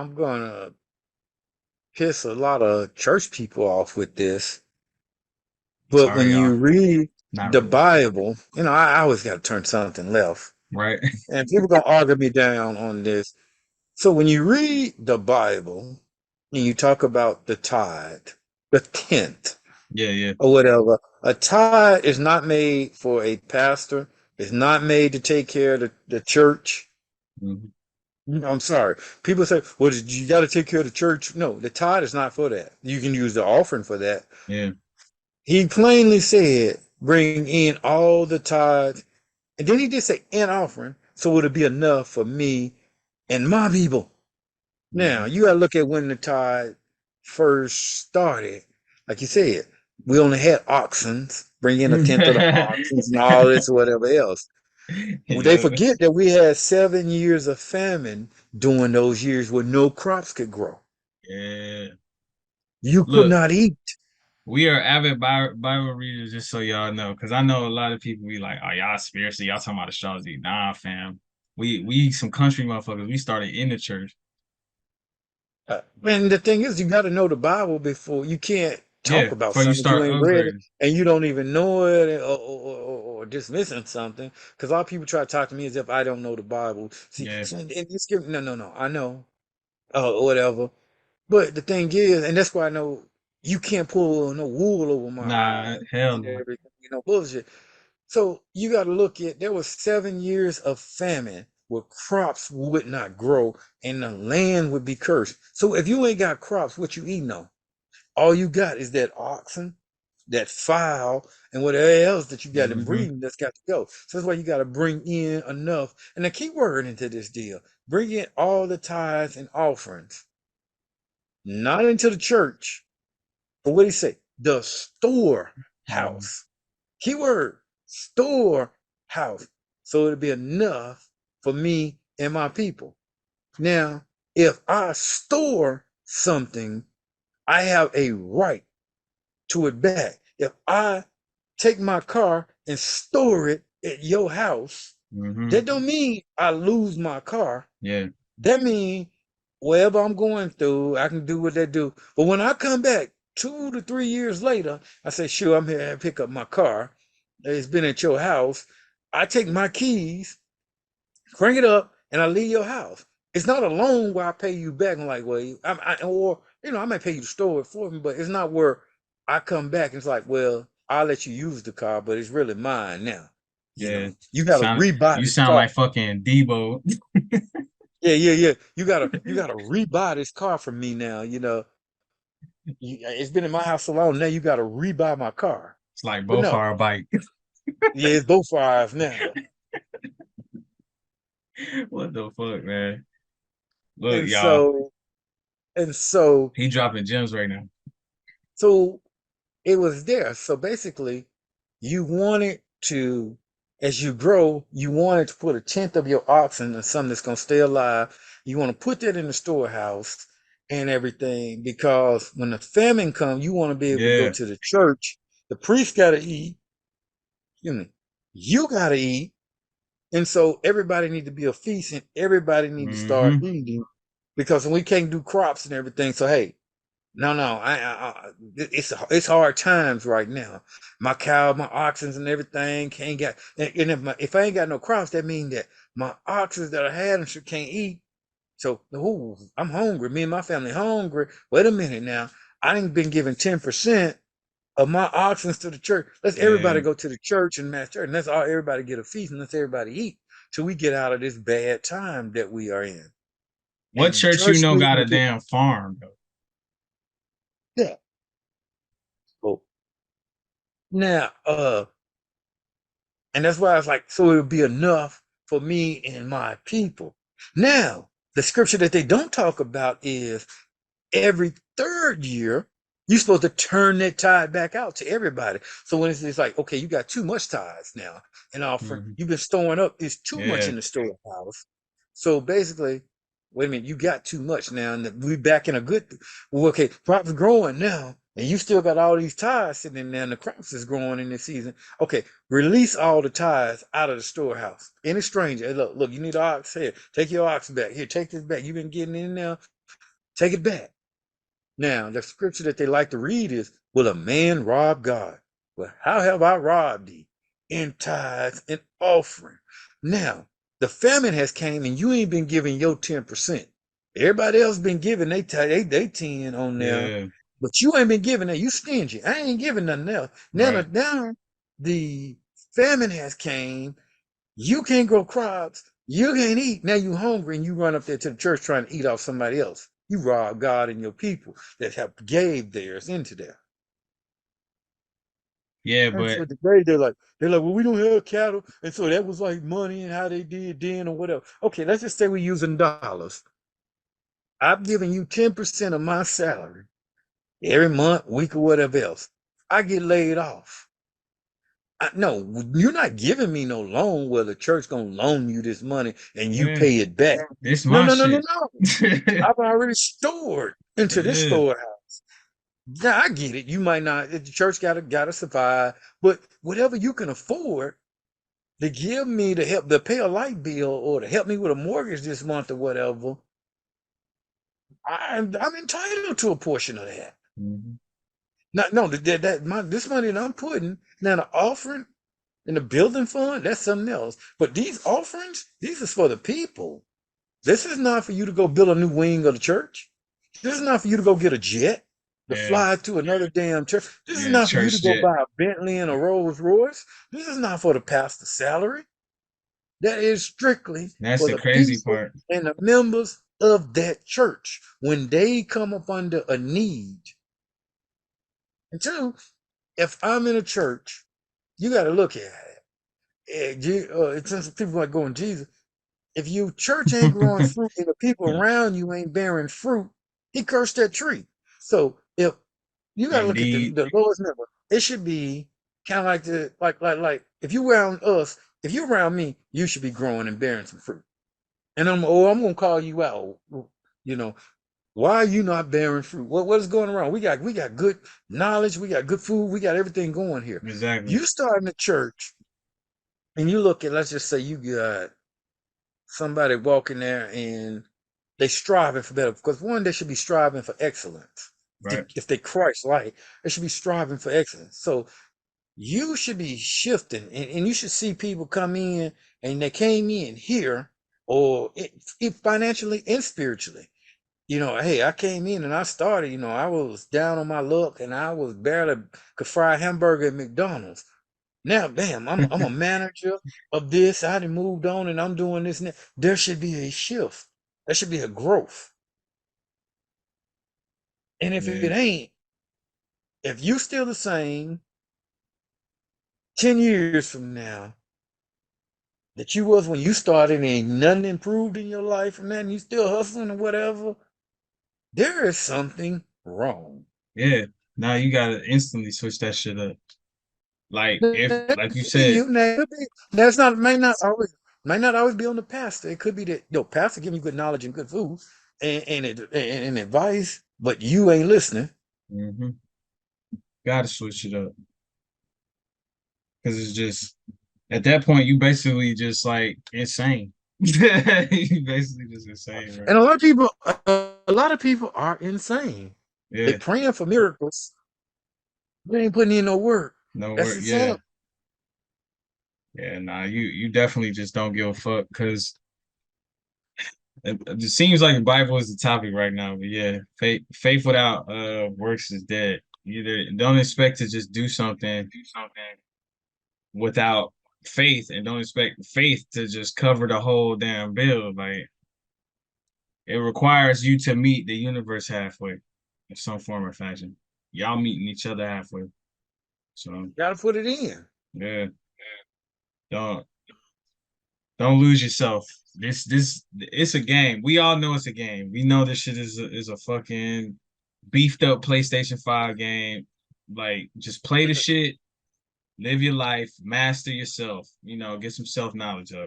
I'm gonna piss a lot of church people off with this, but when Sorry, y'all. you read Not the really. Bible, I always got to turn something left, Right? and people gonna argue me down on this. So when you read the Bible and you talk about the tithe, the tenth, Yeah, yeah. or whatever, a tithe is not made for a pastor. It's not made to take care of the church. Mhm. I'm sorry. People say, well, you got to take care of the church. No, the tithe is not for that. You can use the offering for that. Yeah. He plainly said, bring in all the tithes. And then he did say, an offering. So it'll be enough for me and my people. Now, Mhm. you got to look at when the tithe first started. Like you said, we only had oxen, bring in a tenth of the oxen and all this or whatever else. They Yeah. forget that we had 7 years of famine during those years where no crops could grow. Yeah. You could Look, not eat. we are avid Bible readers, just so y'all know, because I know a lot of people be like, "Oh, y'all spiritually, y'all talking about astrology." Nah, fam. We some country motherfuckers. We started in the church. And the thing is, you got to know the Bible before you can't talk Yeah, about before you something you start ain't read it upgrading. and you don't even know it or dismissing something. Because a lot of people try to talk to me as if I don't know the Bible. See, Yeah. and it's no, no, no. I know, whatever. But the thing is, and that's why I know you can't pull no wool over my Nah, eyes hell and no. everything, bullshit. So you got to look at there was 7 years of famine where crops would not grow and the land would be cursed. So if you ain't got crops, what you eating on? All you got is that oxen, that fowl, and whatever else that you got in Hmm. breeding that's got to go. So that's why you got to bring in enough. And the key word into this deal, bring in all the tithes and offerings, not into the church, but what do you say? The storehouse. Keyword storehouse. So it'll be enough for me and my people. Now, if I store something, I have a right to it back. If I take my car and store it at your house, Hmm. that don't mean I lose my car. Yeah. That means wherever I'm going through, I can do what they do. But when I come back 2 to 3 years later, I say, sure, I'm here and pick up my car. It's been at your house. I take my keys, crank it up, and I leave your house. It's not a loan where I pay you back. I'm like, well, or I might pay you to store it for me, but it's not where I come back and it's like, well, I'll let you use the car, but it's really mine now. Yeah. You got to Sound rebuy you this sound car. like fucking Debo. Yeah, yeah, yeah. You gotta rebuy this car from me now. It's been in my house so long. Now you gotta rebuy my car. It's like But both no, our bike. yeah, it's both for ours now. What the fuck, man? Look, And y'all. so and so He dropping gems right now. so it was there. So basically, you wanted to, as you grow, you wanted to put a tenth of your oxen in something that's gonna stay alive. You want to put that in the storehouse and everything because when the famine comes, you want to be able to go Yeah. to the church. The priest gotta eat. You gotta eat. And so everybody need to be a feast and everybody need to start Hmm. eating because we can't do crops and everything. So hey, no, no, it's hard times right now. My cow, my oxen and everything can't get and if I ain't got no crops, that means that my oxen that I had and shit can't eat. So ooh, I'm hungry. Me and my family hungry. Wait a minute now. I ain't been giving 10% of my oxen to the church. Let's everybody Yeah. go to the church and mass church. And let's all everybody get a feast and let's everybody eat till we get out of this bad time that we are in. What And church you church know needs got to a get damn farm though? that. So now, and that's why I was like, so it'll be enough for me and my people. Now, the scripture that they don't talk about is every third year, you're supposed to turn that tithe back out to everybody. So when it's like, okay, you got too much tithes now and offering, Mhm. you've been storing up, it's too much Yeah. in the storehouse. So basically, wait a minute, you got too much now, and we back in a good. Well, okay, crops growing now, and you still got all these tithes sitting in there, and the crops is growing in this season. Okay, release all the tithes out of the storehouse. Any stranger, hey, look, you need an ox here, take your ox back. Here, take this back. You've been getting in there Take it back. Now, the scripture that they like to read is, will a man rob God? Well, how have I robbed thee? In tithes and offering. Now, the famine has came and you ain't been giving your 10%. Everybody else been giving they 10 on there, Yeah, but you ain't been giving that. You stingy. I ain't giving nothing else. right. Now the famine has came. You can't grow crops. You can't eat. Now you hungry and you run up there to the church trying to eat off somebody else. You rob God and your people that have gave theirs into there. Yeah, That's but what they're like, well, we don't have cattle, and so that was like money and how they did then or whatever. Okay, let's just say we're using dollars. I'm giving you 10% of my salary every month, week, or whatever else. I get laid off. No, you're not giving me no loan where the church gonna loan you this money and you yeah, pay it back. this No, my no, no, no, shit. no. I've already stored into this Yeah. storehouse. Yeah, I get it. You might not. The church gotta survive, but whatever you can afford to give me to help to pay a light bill or to help me with a mortgage this month or whatever, I'm entitled to a portion of that. Mhm. Not no this money that I'm putting now the offering and the building fund, that's something else. But these offerings, these is for the people. This is not for you to go build a new wing of the church. This is not for you to go get a jet to Yeah, fly to another damn church. This is yeah, not for you to church go jet. buy a Bentley and a Rolls Royce. This is not for the pastor's salary. That is strictly That's for the the crazy people part. and the members of that church when they come up under a need. And two, if I'm in a church, you got to look at it. Since people like going Jesus, if you church ain't growing fruit and the people around you ain't bearing fruit, he cursed that tree. So if you gotta look at Indeed. the lowest number, it should be kind of like the like if you around us, if you around me, you should be growing and bearing some fruit. And I'm gonna call you out. You know, why are you not bearing fruit? What is going around? We got good knowledge, we got good food, we got everything going here. Exactly. You start in the church and you look at, let's just say you got somebody walking there and they striving for better because one, they should be striving for excellence. Right. If they Christ like, they should be striving for excellence. So you should be shifting and you should see people come in and they came in here or it financially and spiritually. Hey, I came in and I started, I was down on my luck and I was barely could fry a hamburger at McDonald's. Now, bam, I'm a manager of this. I done moved on and I'm doing this now. There should be a shift. There should be a growth. And if Yeah. it ain't, if you still the same 10 years from now that you was when you started and ain't nothing improved in your life from that and you still hustling or whatever, there is something wrong. Yeah. Now you gotta instantly switch that shit up. Like if That like you could be said, you. Now, it could be, that's not might not always be on the pastor. It could be that pastor giving you good knowledge and good food and advice, but you ain't listening. mhm, gotta switch it up. Cause it's just at that point you basically just like insane. You basically just insane, right? And a lot of people are insane. They Yeah. praying for miracles. They ain't putting in no work. No That's work. the Yeah. setup. Yeah. Nah, you definitely just don't give a fuck because it seems like the Bible is the topic right now. But yeah, faith without works is dead. Either don't expect to just do something without faith and don't expect faith to just cover the whole damn bill. Like it requires you to meet the universe halfway in some form or fashion. Y'all meeting each other halfway. So Gotta put it in. yeah, don't don't lose yourself. This it's a game. We all know it's a game. We know this shit is a fucking beefed up PlayStation 5 game. Like just play the shit, live your life, master yourself, get some self knowledge up.